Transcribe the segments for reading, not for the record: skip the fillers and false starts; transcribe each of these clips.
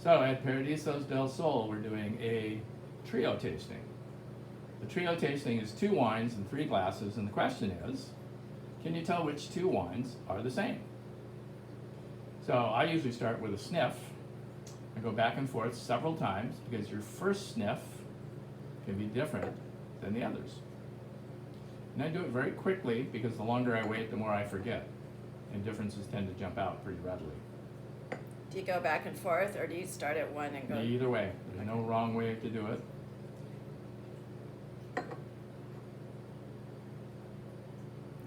So at Paradisos del Sol, we're doing a trio tasting. The trio tasting is 2 wines and 3 glasses, and the question is, can you tell which 2 wines are the same? So I usually start with a sniff. I go back and forth several times because your first sniff can be different than the others. And I do it very quickly because the longer I wait, the more I forget. And differences tend to jump out pretty readily. Do you go back and forth, or do you start at one and go? Either way, there's no wrong way to do it.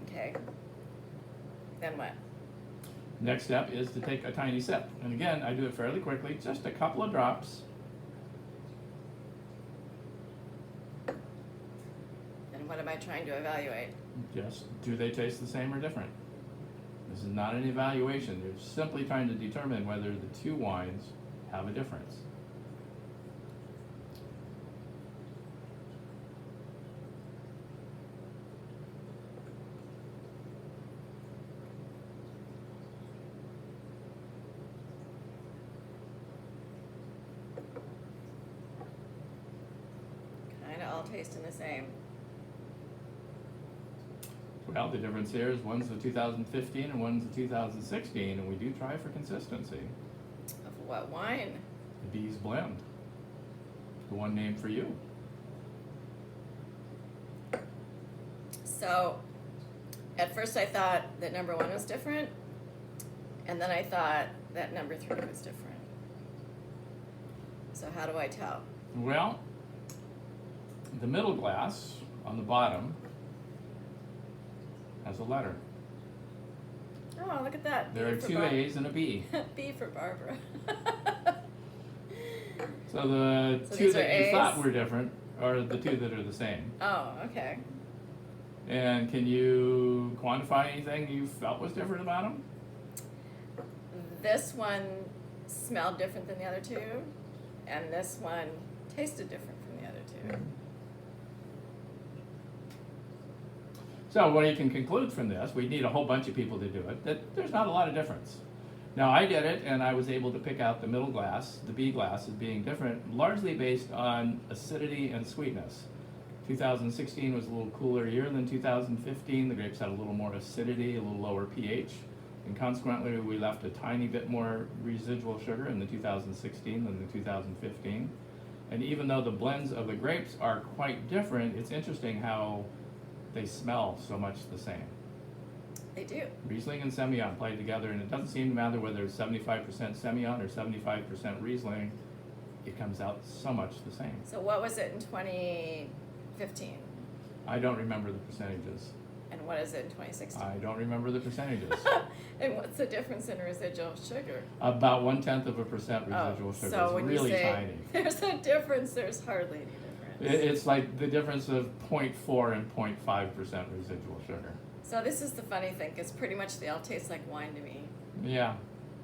Okay. Then what? Next step is to take a tiny sip. And again, I do it fairly quickly, just a couple of drops. And what am I trying to evaluate? Just, do they taste the same or different? This is not an evaluation. You're simply trying to determine whether the 2 wines have a difference. Kind of all tasting the same. Well, the difference here is one's the 2015 and one's the 2016, and we do try for consistency. Of what wine? The Bees Blend, the one named for you. So, at first I thought that number 1 was different, and then I thought that number 3 was different. So how do I tell? Well, the middle glass on the bottom has a letter. Oh, look at that. There are 2 A's and a B. B for Barbara. So the So 2 these that are you A's? thought were different are the 2 that are the same. Oh, okay. And can you quantify anything you felt was different about them? This one smelled different than the other 2, and this one tasted different from the other 2. So what you can conclude from this, we need a whole bunch of people to do it, that there's not a lot of difference. Now I did it, and I was able to pick out the middle glass, the B glass, as being different, largely based on acidity and sweetness. 2016 was a little cooler year than 2015. The grapes had a little more acidity, a little lower pH, and consequently we left a tiny bit more residual sugar in the 2016 than the 2015. And even though the blends of the grapes are quite different, it's interesting how they smell so much the same. They do. Riesling and Semillon play together, and it doesn't seem to matter whether it's 75% Semillon or 75% Riesling. It comes out so much the same. So what was it in 2015? I don't remember the percentages. And what is it in 2016? I don't remember the percentages. And what's the difference in residual sugar? About 1/10% residual sugar. So It's when really you say tiny. there's a difference, there's hardly any difference. It's like the difference of 0.4 and 0.5% residual sugar. So this is the funny thing, because pretty much they all taste like wine to me. Yeah.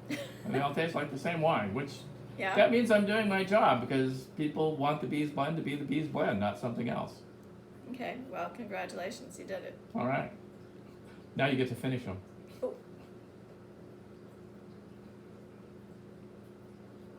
And they all taste like the same wine, which Yeah? that means I'm doing my job, because people want the Bees Blend to be the Bees Blend, not something else. Okay, well, congratulations, you did it. All right. Now you get to finish them. Oh.